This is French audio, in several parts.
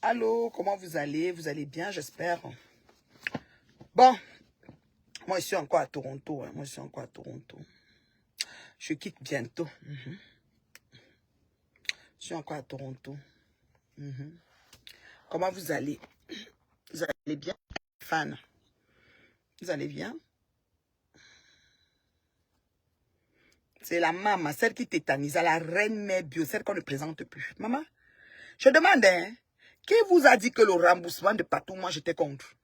Allô, comment vous allez? Vous allez bien, j'espère. Bon, moi je suis encore à Toronto. Moi je suis encore à Toronto. Je quitte bientôt. Je suis encore à Toronto. Comment vous allez? Vous allez bien, fan? Vous allez bien? C'est la maman, celle qui tétanise, la reine mère bio, celle qu'on ne présente plus. Maman, je demande, hein, qui vous a dit que le remboursement de Patou, moi j'étais contre?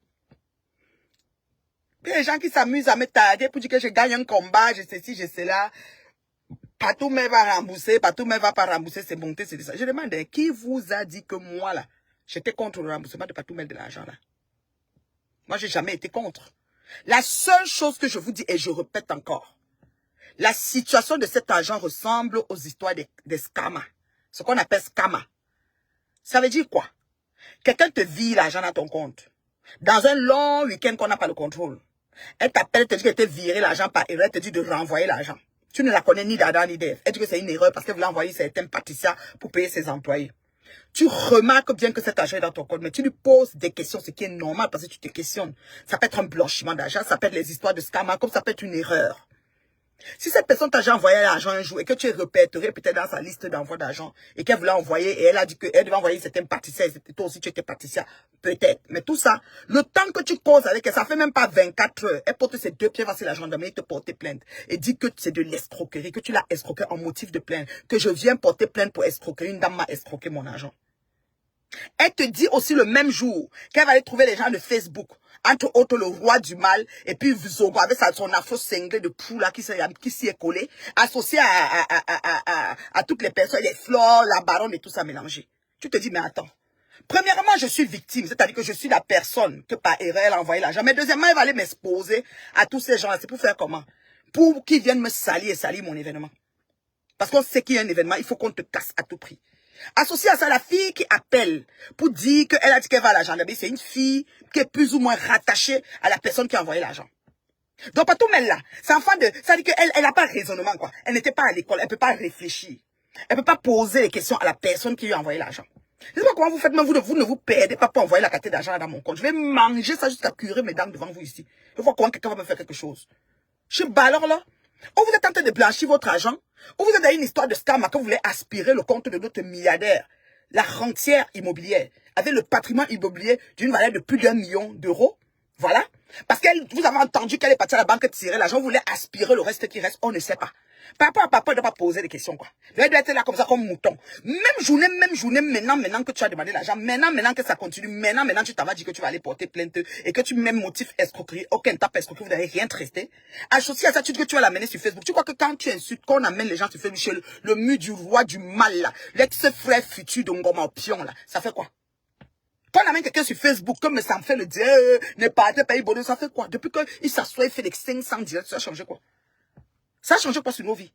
Les gens qui s'amusent à me taguer pour dire que je gagne un combat, je sais ci, je sais là. Patou me va rembourser, Patou me va pas rembourser, c'est monté, c'est ça. Je demande, hein, qui vous a dit que moi là, j'étais contre le remboursement de Patou Mel de l'argent là? Moi, j'ai jamais été contre. La seule chose que je vous dis, et je répète encore, la situation de cet argent ressemble aux histoires des scammers. Ce qu'on appelle scammer. Ça veut dire quoi? Quelqu'un te vire l'argent dans ton compte. Dans un long week-end qu'on n'a pas le contrôle. Elle t'appelle, te dit qu'elle t'a viré l'argent par erreur, elle te dit de renvoyer l'argent. Tu ne la connais ni d'Adam ni d'Ève. Elle dit que c'est une erreur parce qu'elle voulait envoyer certains pâtissiers pour payer ses employés. Tu remarques bien que cet argent est dans ton compte, mais tu lui poses des questions, ce qui est normal parce que tu te questionnes. Ça peut être un blanchiment d'argent, ça peut être les histoires de scam, comme ça peut être une erreur. Si cette personne t'a déjà envoyé l'argent un jour et que tu es répertorié peut-être dans sa liste d'envoi d'argent et qu'elle voulait envoyer et elle a dit qu'elle devait envoyer certains pâtissiers, toi aussi tu étais pâtissier, peut-être. Mais tout ça, le temps que tu causes avec elle, ça fait même pas 24 heures. Elle porte ses deux pieds vers la gendarmerie et te porter plainte. Et dit que c'est de l'escroquerie, que tu l'as escroqué en motif de plainte, que je viens porter plainte pour escroquerie. Une dame m'a escroqué mon argent. Elle te dit aussi le même jour qu'elle va aller trouver les gens de Facebook, entre autres le roi du mal, et puis Zogo avec son afro cinglé de poule là qui s'y est collé, associé à toutes les personnes, les fleurs, la baronne et tout ça mélangé. Tu te dis, mais attends. Premièrement, je suis victime, c'est-à-dire que je suis la personne que par erreur elle a envoyé l'argent. Mais deuxièmement, elle va aller m'exposer à tous ces gens-là. C'est pour faire comment? Pour qu'ils viennent me salir et salir mon événement. Parce qu'on sait qu'il y a un événement, il faut qu'on te casse à tout prix. Associé à ça, la fille qui appelle pour dire qu'elle a dit qu'elle va à la gendarmerie, c'est une fille qui est plus ou moins rattachée à la personne qui a envoyé l'argent. Donc, pas tout mêle là. C'est enfant de, ça dit qu'elle, elle n'a pas de raisonnement, quoi. Elle n'était pas à l'école, elle peut pas réfléchir. Elle peut pas poser les questions à la personne qui lui a envoyé l'argent. Je sais pas comment vous faites, mais vous ne vous perdez pas pour envoyer la quantité d'argent dans mon compte. Je vais manger ça jusqu'à curer mes dents devant vous ici. Je vois comment quelqu'un va me faire quelque chose. Je suis balleur là. Ou vous êtes en train de blanchir votre argent, ou vous êtes dans une histoire de scam que vous voulez aspirer le compte de notre milliardaire, la rentière immobilière, avec le patrimoine immobilier d'une valeur de plus d'1 million d'euros. Voilà. Parce que vous avez entendu qu'elle est partie à la banque tirer l'argent, vous voulez aspirer le reste qui reste, on ne sait pas. Papa, ne doit pas poser des questions, quoi. Elle doit être là comme ça, comme mouton. Même journée, maintenant que tu as demandé l'argent, maintenant que ça continue, maintenant tu t'en vas dire que tu vas aller porter plainte et que tu mets motif escroquerie, aucun tape escroquerie, vous n'avez rien traité. Associé à ça, tu dis que tu vas l'amener sur Facebook. Tu crois que quand tu insultes, qu'on amène les gens sur Facebook, chez le mur du roi du mal, là, l'ex-frère futur de Ngoma au pion, là, ça fait quoi? Quand on amène quelqu'un sur Facebook, comme ça me fait le dire, ne partez pas, bonheur, ça fait quoi? Depuis qu'il s'assoit et fait les 500 directs, ça a changé quoi? Ça a changé quoi sur nos vies?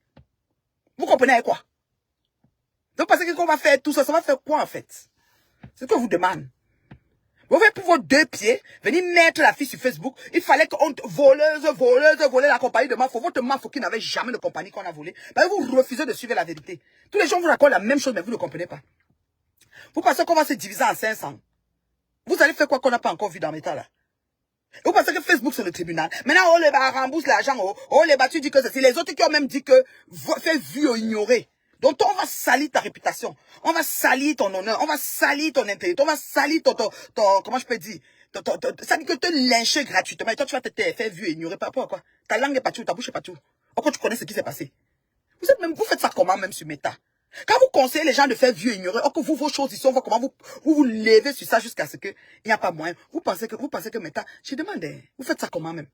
Vous comprenez quoi? Donc, parce que qu'on va faire tout ça, ça va faire quoi en fait? C'est ce que je vous demande. Vous faites pour vos deux pieds, venir mettre la fille sur Facebook. Il fallait qu'on voleuse la compagnie de Mafo. Votre Mafo qui n'avait jamais de compagnie qu'on a volé. Ben, vous refusez de suivre la vérité. Tous les gens vous racontent la même chose, mais vous ne comprenez pas. Vous pensez qu'on va se diviser en 500? Vous allez faire quoi qu'on n'a pas encore vu dans l'état là? Vous pensez que Facebook c'est le tribunal? Maintenant, on les rembourse l'argent, on les tu dis que c'est les autres qui ont même dit que fait vu ou ignorer. Donc on va salir ta réputation, on va salir ton honneur, on va salir ton intégrité, on va salir ton comment je peux dire, ça dit que te lyncher gratuitement et toi tu vas te faire vu et ignorer par rapport à quoi? Ta langue est partout, ta bouche est partout. Pourquoi tu connais ce qui s'est passé? Vous faites ça comment même sur Meta? Quand vous conseillez les gens de faire vieux et ignorer, que vous, vos choses ici, on voit comment vous levez sur ça jusqu'à ce qu'il n'y a pas moyen. Vous pensez que maintenant, je demande, vous faites ça comment même?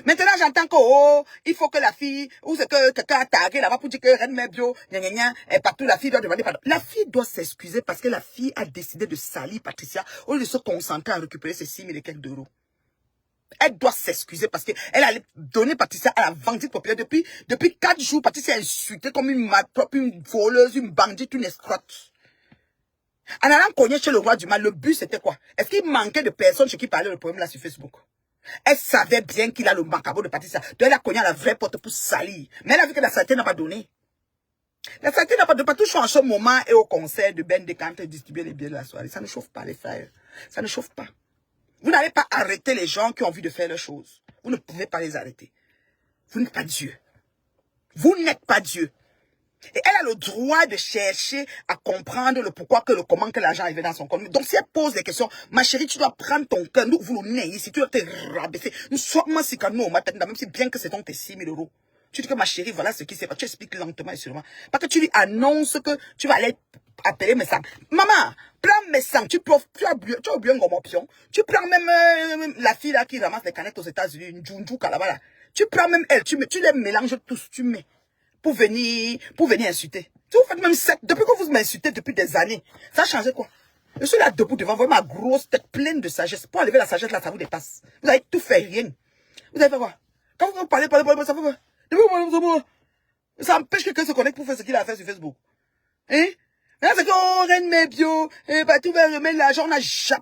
Maintenant, j'entends que, il faut que la fille, ou c'est que quelqu'un a tagué là-bas pour dire que Reine Mebio, et partout, la fille doit demander pardon. La fille doit s'excuser parce que la fille a décidé de salir Patricia au lieu de se concentrer à récupérer ses 6 000 et quelques euros. Elle doit s'excuser parce qu'elle allait donner Patricia à la vendite populaire depuis 4 jours. Patricia a insulté comme une voleuse, une bandite, une escrotte. En allant cogner chez le roi du mal, le but c'était quoi? Est-ce qu'il manquait de personnes chez qui parlaient le problème là sur Facebook? Elle savait bien qu'il a le macabre de Patricia. Donc elle a cogné à la vraie porte pour salir. Mais elle a vu que la saleté n'a pas donné. La santé n'a pas de partout en ce moment et au concert de Ben Decante distribuer les billets de la soirée. Ça ne chauffe pas, les frères. Ça ne chauffe pas. Vous n'allez pas arrêter les gens qui ont envie de faire leurs choses. Vous ne pouvez pas les arrêter. Vous n'êtes pas Dieu. Vous n'êtes pas Dieu. Et elle a le droit de chercher à comprendre le pourquoi, que le comment, que l'argent arrive dans son compte. Donc si elle pose des questions, ma chérie, tu dois prendre ton cœur. Nous, vous le ici, tu dois te rabaisser. Nous sommes si quand nous, même si bien que c'est donc tes 6 000 euros. Tu dis que ma chérie, voilà ce qui s'est passé. Tu expliques lentement et sûrement. Parce que tu lui annonces que tu vas aller appeler mes sangs. Maman, prends mes sangs. Tu as oublié une option. Tu prends même la fille là qui ramasse les canettes aux États-Unis, une Junju là-bas là. Tu prends même elle, tu les mélanges tous, tu mets. Pour venir insulter. Si vous faites même ça, depuis que vous m'insultez depuis des années, ça a changé quoi? Je suis là debout devant vous, ma grosse tête pleine de sagesse. Pour enlever la sagesse là, ça vous dépasse. Vous avez tout fait, rien. Vous avez fait quoi? Quand vous parlez, ça fait quoi? Ça empêche que quelqu'un se connecte pour faire ce qu'il a fait sur Facebook. Hein? Là, c'est qu'on reine mes bio, et Patou va remettre l'argent,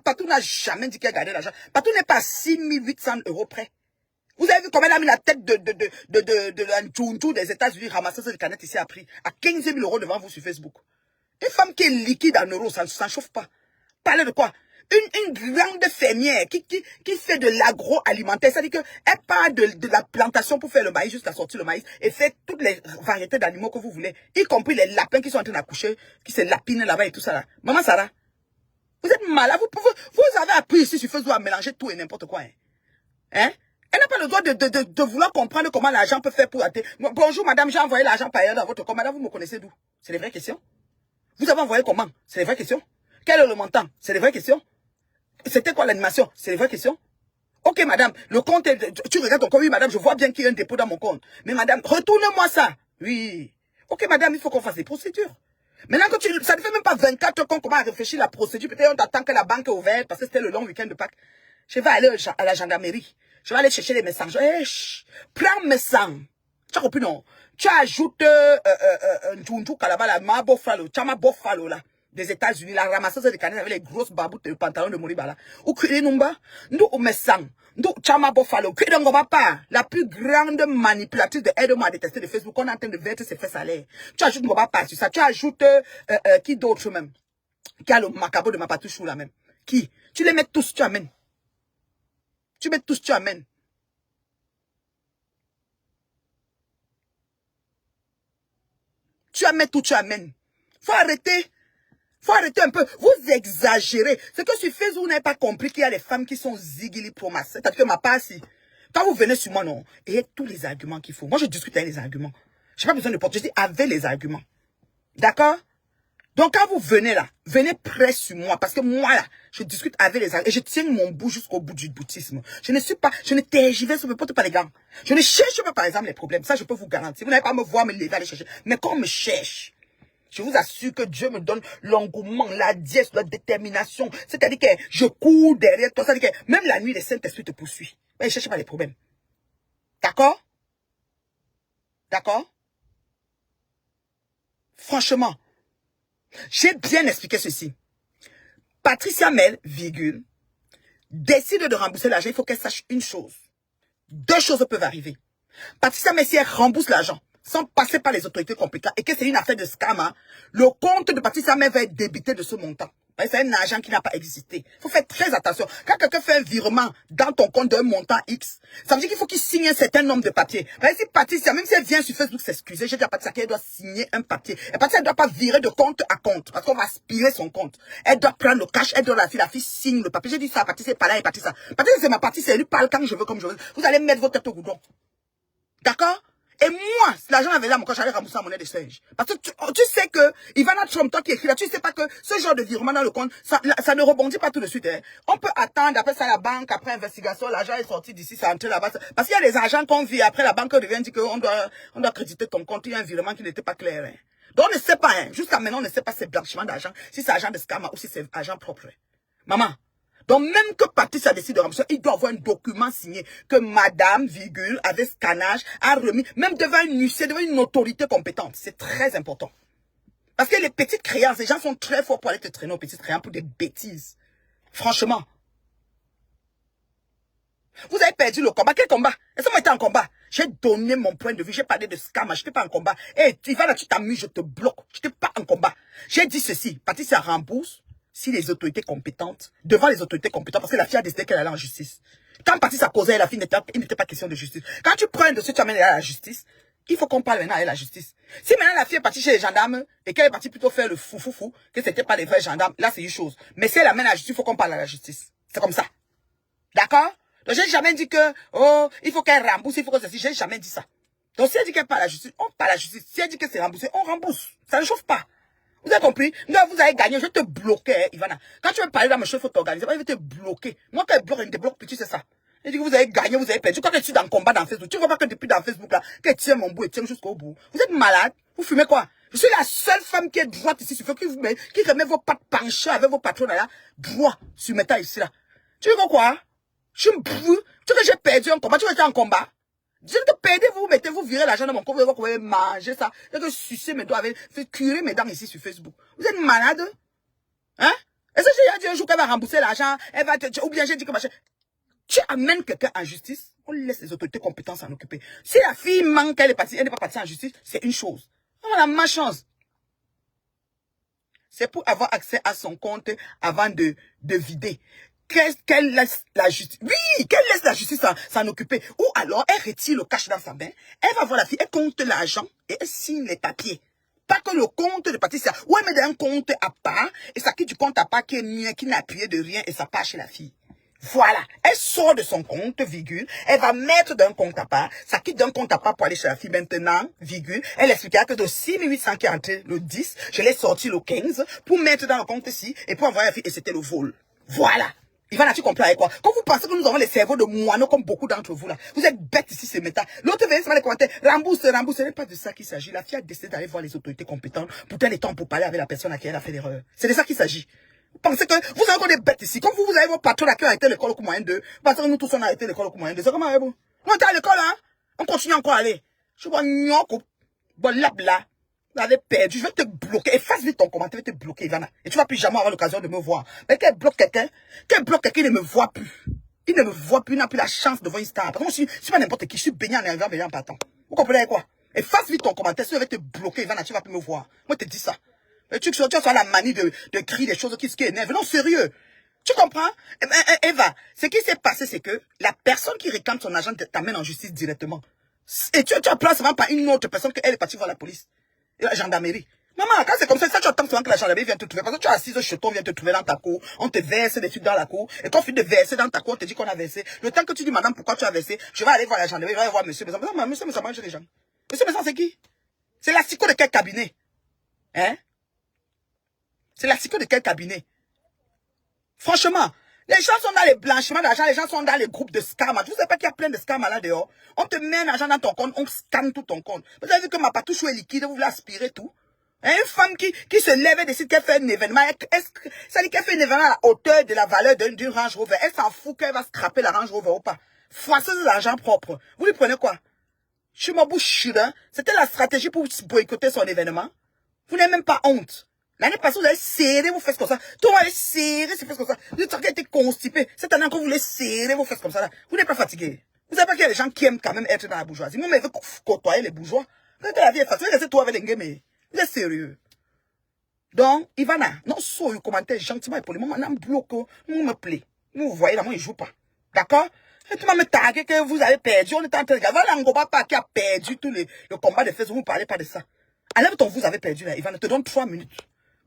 Patou n'a jamais dit qu'il a gardé l'argent. Patou n'est pas à 6 800 € près. Vous avez vu comment elle a mis la tête de la Junju des États-Unis ramasser cette canette ici à prix à 15 000 € devant vous sur Facebook. Une femme qui est liquide en euros, ça ne chauffe pas. Parlez de quoi? Une grande fermière qui fait de l'agroalimentaire. C'est-à-dire qu'elle part de la plantation pour faire le maïs, jusqu'à sortir le maïs, et fait toutes les variétés d'animaux que vous voulez, y compris les lapins qui sont en train d'accoucher, qui se lapinent là-bas et tout ça là. Maman Sarah, vous êtes malade. Vous avez appris ici sur Facebook à mélanger tout et n'importe quoi. Hein? Elle n'a pas le droit de vouloir comprendre comment l'argent peut faire pour acheter. Bonjour madame, j'ai envoyé l'argent par ailleurs dans votre compte. Madame, vous me connaissez d'où? C'est les vraies questions. Vous avez envoyé comment? C'est les vraies questions. Quel est le montant? C'est les vraies questions. C'était quoi l'animation? C'est les vraies questions. Ok madame, le compte est... Tu regardes ton compte. Oui madame, je vois bien qu'il y a un dépôt dans mon compte. Mais madame, retourne-moi ça. Oui. Ok madame, il faut qu'on fasse des procédures. Maintenant que ça ne fait même pas 24 heures qu'on commence à réfléchir à la procédure. Peut-être on t'attend que la banque est ouverte parce que c'était le long week-end de Pâques. Je vais aller à la gendarmerie. Je vais aller chercher les messages. Hey, prends mes sangs. Tu as compris, non? Tu ajoutes un Junju là-bas, la Ma Buffalo, Chama Buffalo, là, des États-Unis, la ramasseuse de canettes avec les grosses baboutes et le pantalon de Moriba, là. Ou Kiri Numba, nous, mes sangs, nous, Chama Buffalo, Kiri Numba, pas, la plus grande manipulatrice de aide-moi à détester de Facebook, on est en train de verser ses fesses à l'air. Tu ajoutes Numba pas sur ça. Tu ajoutes, qui d'autre même? Qui a le macabre de ma patouchou, là même? Qui? Tu les mets tous, tu amènes. Tu mets tous, tu amènes. Tu amènes tout, tu amènes. Faut arrêter. Faut arrêter un peu. Vous exagérez. C'est que sur Facebook, vous n'avez pas compris qu'il y a des femmes qui sont zigili promas. C'est-à-dire que ma part, si. Quand vous venez sur moi, non, il y a tous les arguments qu'il faut. Moi, je discute avec les arguments. Je n'ai pas besoin de porter. Je dis avec les arguments. D'accord? Donc, quand vous venez là, venez près sur moi. Parce que moi, là, je discute avec les arguments. Et je tiens mon bout jusqu'au bout du boutisme. Je ne tergiverse pas les gars. Je ne cherche pas, par exemple, les problèmes. Ça, je peux vous garantir. Vous n'allez pas me voir me lever aller chercher. Mais quand on me cherche, je vous assure que Dieu me donne l'engouement, la dièse, la détermination. C'est-à-dire que je cours derrière toi. C'est-à-dire que même la nuit, le Saint-Esprit te poursuit. Mais ne cherche pas les problèmes. D'accord? D'accord? Franchement, j'ai bien expliqué ceci. Patricia Mel, virgule, décide de rembourser l'argent. Il faut qu'elle sache une chose. Deux choses peuvent arriver. Patricia Mel, si elle rembourse l'argent, sans passer par les autorités compétentes, et que c'est une affaire de scam, hein, le compte de Patricia Mel va être débité de ce montant. C'est un argent qui n'a pas existé. Il faut faire très attention. Quand quelqu'un fait un virement dans ton compte d'un montant X, ça veut dire qu'il faut qu'il signe un certain nombre de papiers. Si Patricia, même si elle vient sur Facebook s'excuser, j'ai dit à Patricia qu'elle doit signer un papier. Et Patricia, elle ne doit pas virer de compte à compte, parce qu'on va aspirer son compte. Elle doit prendre le cash, elle doit la fille signe le papier. J'ai dit ça à Patricia, pas là et Patricia. Patricia, c'est ma partie, c'est elle lui parle quand je veux, comme je veux. Vous allez mettre votre tête au goudron. D'accord? Et moi, si l'argent avait là, quand j'allais rembourser la monnaie de singe. Parce que tu sais que Ivana Trump, toi qui écrit là, tu sais pas que ce genre de virement dans le compte, ça ne rebondit pas tout de suite. Hein. On peut attendre, après ça, la banque, après investigation, l'argent est sorti d'ici, c'est entré là-bas. Parce qu'il y a des agents qu'on vit, après la banque revient dire qu'on doit créditer ton compte, il y a un virement qui n'était pas clair. Hein. Donc on ne sait pas, hein. Jusqu'à maintenant, on ne sait pas si c'est blanchiment d'argent, si c'est argent de scam ou si c'est argent propre. Maman. Donc, même que Patricia décide de rembourser, il doit avoir un document signé que madame, virgule, avec scannage, a remis, même devant une huissier, devant une autorité compétente. C'est très important. Parce que les petites créances, les gens sont très forts pour aller te traîner aux petites créances pour des bêtises. Franchement. Vous avez perdu le combat. Quel combat? Est-ce que moi j'étais en combat? J'ai donné mon point de vue. J'ai parlé de scam. Je n'étais pas en combat. Eh, Ivana, tu t'amuses, je te bloque. Je n'étais pas en combat. J'ai dit ceci. Patricia rembourse si les autorités compétentes, devant les autorités compétentes, parce que la fille a décidé qu'elle allait en justice. Quand Patricia causait, la fille il n'était pas question de justice. Quand tu prends un dossier, tu amènes à la justice, il faut qu'on parle maintenant à la justice. Si maintenant la fille est partie chez les gendarmes et qu'elle est partie plutôt faire le fou, que c'était pas les vrais gendarmes, là c'est une chose. Mais si elle amène à la justice, il faut qu'on parle à la justice. C'est comme ça. D'accord? Donc j'ai jamais dit que, oh, il faut qu'elle rembourse, il faut que ceci. J'ai jamais dit ça. Donc si elle dit qu'elle parle à la justice, on parle à la justice. Si elle dit que c'est remboursé, on rembourse. Ça ne chauffe pas. Vous avez compris? Non, vous avez gagné, je vais te bloquer, hein, Ivana. Quand tu veux parler dans mon chef, il faut t'organiser. Je vais te bloquer. Moi, quand elle bloque, elle te bloque petit, c'est ça. Elle dit que vous avez gagné, vous avez perdu. Quand tu es dans le combat dans Facebook, tu ne vois pas que depuis dans Facebook, là, qu'elle tient mon bout et tient jusqu'au bout. Vous êtes malade? Vous fumez quoi? Je suis la seule femme qui est droite ici, qui remet vos pattes penchées avec vos patrons là, droit, sur mes tas ici, là. Tu veux quoi? Tu veux que j'ai perdu un combat? Tu veux être en combat? Je vais te perdre, vous mettez, vous virez l'argent dans mon compte, vous pouvez manger ça. Je vais sucer mes doigts, fait curer mes dents ici sur Facebook. Vous êtes malade? Hein? Est-ce que j'ai dit un jour qu'elle va rembourser l'argent, elle va te, ou bien j'ai dit que machin. Tu amènes quelqu'un en justice, on laisse les autorités compétentes s'en occuper. Si la fille manque, elle n'est pas partie en justice, c'est une chose. On a ma chance. C'est pour avoir accès à son compte avant de vider. Qu'elle laisse la justice. Oui, qu'elle laisse la justice s'en occuper. Ou alors, elle retire le cash dans sa main. Elle va voir la fille, elle compte l'argent et elle signe les papiers. Pas que le compte de Patricia. Ou elle met dans un compte à part et ça quitte du compte à part qui est mien, qui n'a appuyé de rien et ça part chez la fille. Voilà. Elle sort de son compte, virgule. Elle va mettre d'un compte à part. Ça quitte d'un compte à part pour aller chez la fille maintenant, virgule. Elle expliquera que de 6 800 qui est entré le 10, je l'ai sorti le 15 pour mettre dans le compte ici et pour envoyer la fille et c'était le vol. Voilà. Ivana, tu comprends avec quoi? Quand vous pensez que nous avons les cerveaux de moineaux comme beaucoup d'entre vous là, vous êtes bêtes ici ce matin. L'autre vient dans les commentaires, rembourse. Ce n'est pas de ça qu'il s'agit. La fille a décidé d'aller voir les autorités compétentes pour tel temps pour parler avec la personne à qui elle a fait l'erreur. C'est de ça qu'il s'agit. Vous pensez que vous avez encore des bêtes ici. Comme vous avez vos patrons là qui ont arrêté l'école au cours moyen 2. Vous pensez que nous tous on a arrêté l'école au cours moyen 2. C'est comment avec vous? On était à l'école hein? On continue encore à aller. Je vois nyoko. Bon là. Vous avez perdu, je vais te bloquer. Efface vite ton commentaire, je vais te bloquer, Ivana. Et tu vas plus jamais avoir l'occasion de me voir. Mais qu'elle bloque quelqu'un, il ne me voit plus. Il ne me voit plus, il n'a plus la chance de voir une star. Parce que moi, je suis pas n'importe qui, je suis baignant en arrivant, baignant en partant. Vous comprenez quoi? Efface vite ton commentaire, sinon je vais te bloquer, Ivana, tu vas plus me voir. Moi, je te dis ça. Mais tu as la manie de crier des choses qui énervent. Non, sérieux. Tu comprends? Eva, ce qui s'est passé, c'est que la personne qui réclame son argent t'amène en justice directement. Et tu appelles seulement par une autre personne qu'elle est partie voir la police. Et la gendarmerie. Maman, quand c'est comme ça tu attends souvent que la gendarmerie vienne te trouver. Parce que tu es assise chez toi, on vient te trouver dans ta cour. On te verse des trucs dans la cour. Et quand on finit de verser dans ta cour, on te dit qu'on a versé. Le temps que tu dis, madame, pourquoi tu as versé, je vais aller voir la gendarmerie, je vais aller voir monsieur. Monsieur, ça mange les gens. Monsieur, c'est qui? C'est la psycho de quel cabinet? Hein? C'est la psycho de quel cabinet? Franchement, les gens sont dans les blanchiments d'argent, les gens sont dans les groupes de scam. Tu ne sais pas qu'il y a plein de scams là dehors. On te met un argent dans ton compte, on scanne tout ton compte. Vous avez vu que ma patouche est liquide, vous voulez aspirer tout. Une femme qui se lève et décide qu'elle fait un événement, ça dit qu'elle fait un événement à la hauteur de la valeur d'une Range Rover. Elle s'en fout qu'elle va scraper la Range Rover ou pas. Froisseuse d'argent propre. Vous lui prenez quoi? Je suis ma bouche, hein? C'était la stratégie pour boycotter son événement. Vous n'avez même pas honte. L'année passée, vous avez serré vos fesses comme ça. Tout le monde a serré ses fesses comme ça. Vous êtes été constipé. Cette année, quand vous voulez serrer vos fesses comme ça, là, vous n'êtes pas fatigué. Vous savez pas qu'il y a des gens qui aiment quand même être dans la bourgeoisie. Moi, mais veut côtoyer les bourgeois. Quand la vie est facile, restez toi avec les gamins. Vous êtes sérieux. Donc, Ivana, non, sur le commentaire gentiment et poliment, on bloque, nous me plaît. Vous voyez, là, moi, il joue pas. D'accord? Et tu m'as me tagué que vous avez perdu. On est en train de regarder. Voilà, Ngoba pas qui a perdu tout le combat de Facebook. Vous ne parlez pas de ça. Enlève ton vous avez perdu là. Ivana, te donne 3 minutes.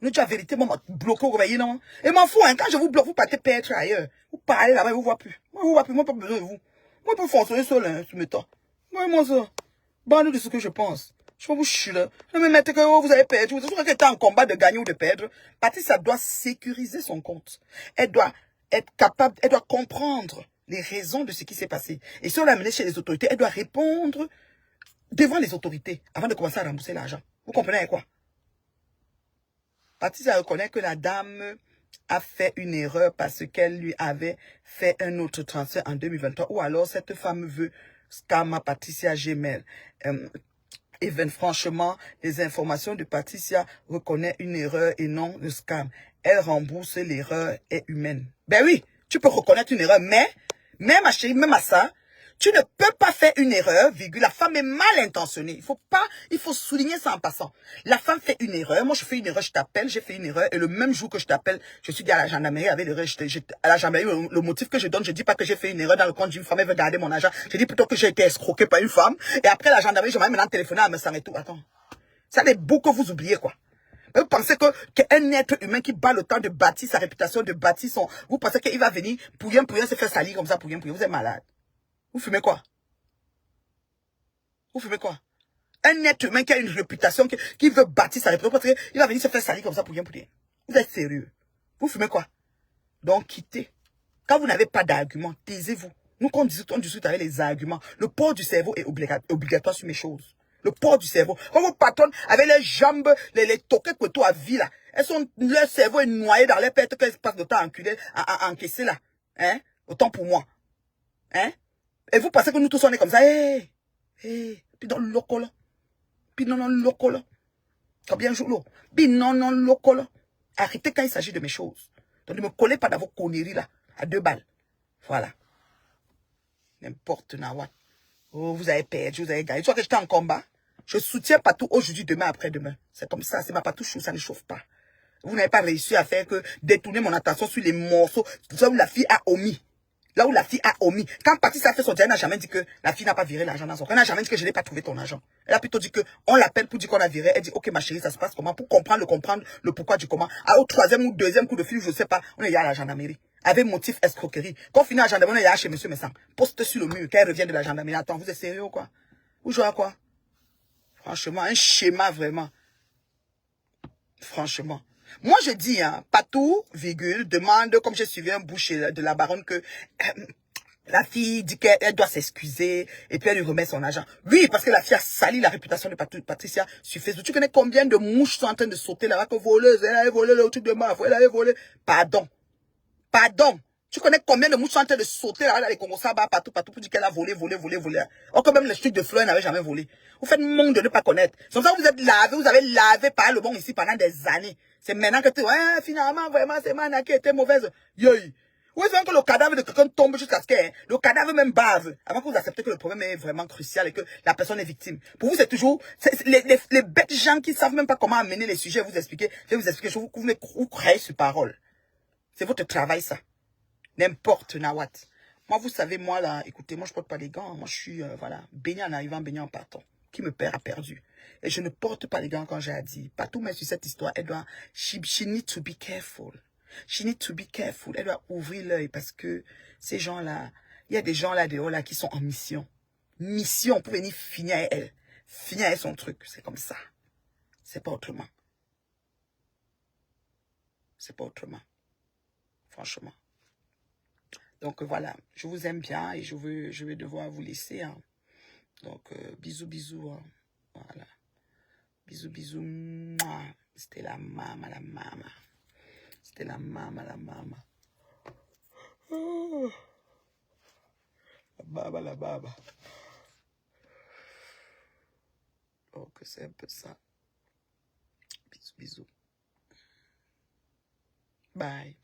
Nous, tu as vérité, moi, bloqué au réveil, non? Et m'en fous, hein. Quand je vous bloque, vous partez perdre ailleurs. Vous parlez là-bas, vous voyez plus. Moi, vous voyez plus. Moi, pas besoin de vous. Moi, je peux fonctionner seul, hein, tu m'étonnes. Moi, ça. Bande de ce que je pense. Je vais vous chier là. Je vais me mettre que vous avez perdu. Vous savez qu'elle est en combat de gagner ou de perdre. Patricia doit sécuriser son compte. Elle doit être capable, elle doit comprendre les raisons de ce qui s'est passé. Et si on l'a amenée chez les autorités, elle doit répondre devant les autorités avant de commencer à rembourser l'argent. Vous comprenez quoi? Patricia reconnaît que la dame a fait une erreur parce qu'elle lui avait fait un autre transfert en 2023. Ou alors cette femme veut scam à Patricia Gmail. Even, franchement, les informations de Patricia reconnaissent une erreur et non le scam. Elle rembourse, l'erreur est humaine. Ben oui, tu peux reconnaître une erreur, mais Mais ma chérie, même à ça, tu ne peux pas faire une erreur, virgule. La femme est mal intentionnée. Il faut souligner ça en passant. La femme fait une erreur. Moi, je fais une erreur, je t'appelle, j'ai fait une erreur. Et le même jour que je t'appelle, je suis dit à la gendarmerie avec l'erreur. À la gendarmerie, le motif que je donne, je dis pas que j'ai fait une erreur dans le compte d'une femme, elle veut garder mon argent. Je dis plutôt que j'ai été escroqué par une femme. Et après la gendarmerie, je vais maintenant téléphoner à me sang et tout. Attends. Ça n'est beau que vous oubliez, quoi. Vous pensez qu'un être humain qui bat le temps de bâtir sa réputation, de bâtir son... Vous pensez qu'il va venir pour rien se faire salir comme ça, pour rien. Vous êtes malade. Vous fumez quoi? Vous fumez quoi? Un être humain qui a une réputation, qui veut bâtir sa réputation, il va venir se faire salir comme ça pour rien. Vous êtes sérieux? Vous fumez quoi? Donc, quittez. Quand vous n'avez pas d'argument, taisez-vous. Nous, quand on discute avec les arguments, le port du cerveau est obligatoire sur mes choses. Le port du cerveau. Quand vos patronnes avec les jambes, les toquettes que toi vie là, leur cerveau est noyé dans les pètes qu'elles passent de temps à encaisser là. Hein? Autant pour moi. Hein? Et vous pensez que nous tous on est comme ça? Puis dans le loco là. Puis non, loco là. Combien jour là? Puis non, loco là. Arrêtez quand il s'agit de mes choses. Donc ne me collez pas dans vos conneries là. À 2 balles. Voilà. N'importe nawat. Oh, vous avez perdu, vous avez gagné. Tu vois que j'étais en combat. Je soutiens Patou aujourd'hui, demain, après-demain. C'est comme ça, c'est ma Patou chou, ça ne chauffe pas. Vous n'avez pas réussi à faire que détourner mon attention sur les morceaux. Là où la fille a omis. Là où la fille a omis. Quand Patrice a fait son diable, elle n'a jamais dit que la fille n'a pas viré l'argent dans son compte. Elle n'a jamais dit que je n'ai pas trouvé ton argent. Elle a plutôt dit que on l'appelle pour dire qu'on a viré. Elle dit, ok ma chérie, ça se passe comment? Pour comprendre le pourquoi du comment. Au 3e ou 2e coup de fil, je ne sais pas, on est à la gendarmerie. Avec motif escroquerie. Quand on finit à la gendarmerie, on est chez monsieur Messan. Poste sur le mur, qu'elle revienne de la gendarmerie. Attends, vous êtes sérieux ou quoi? Vous jouez à quoi? Franchement, un schéma vraiment. Franchement. Moi, je dis, hein, Patou, virgule, demande, comme j'ai suivi un boucher de la baronne, que la fille dit qu'elle doit s'excuser et puis elle lui remet son argent. Oui, parce que la fille a sali la réputation de Patricia sur Facebook. Tu connais combien de mouches sont en train de sauter là-bas que voleuse, elle avait volé le truc de ma, elle avait volé. Pardon. Pardon. Tu connais combien de mouches sont en train de sauter là, les Congos, ça va partout pour dire qu'elle a volé. Or, quand même, les trucs de fleurs n'avaient jamais volé. Vous faites monde de ne pas connaître. C'est comme ça que vous avez lavé par le bon ici pendant des années. C'est maintenant que tu, ouais, finalement, vraiment, c'est Mana qui était mauvaise. Yoy. Vous savez que le cadavre de quelqu'un tombe jusqu'à ce que, le cadavre même bave, avant que vous acceptez que le problème est vraiment crucial et que la personne est victime. Pour vous, c'est toujours, les bêtes gens qui savent même pas comment amener les sujets, vous expliquer, je vais vous expliquer, vous créez sur parole. C'est votre travail, ça. N'importe nawat. Moi, vous savez, moi, là, écoutez, moi, je porte pas les gants. Moi, je suis, voilà, baigné en arrivant, baigné en partant. Qui me perd a perdu. Et je ne porte pas les gants quand j'ai dit. Partout, mais sur cette histoire, elle doit, she need to be careful. She need to be careful. Elle doit ouvrir l'œil parce que ces gens-là, il y a des gens là dehors, là, qui sont en mission. Mission pour venir finir avec elle. Finir avec son truc. C'est comme ça. C'est pas autrement. C'est pas autrement. Franchement. Donc voilà, je vous aime bien et je vais devoir vous laisser. Hein. Donc bisous. Hein. Voilà. Bisous. C'était la maman. C'était la maman. Oh. La baba. Donc c'est un peu ça. Bisous. Bye.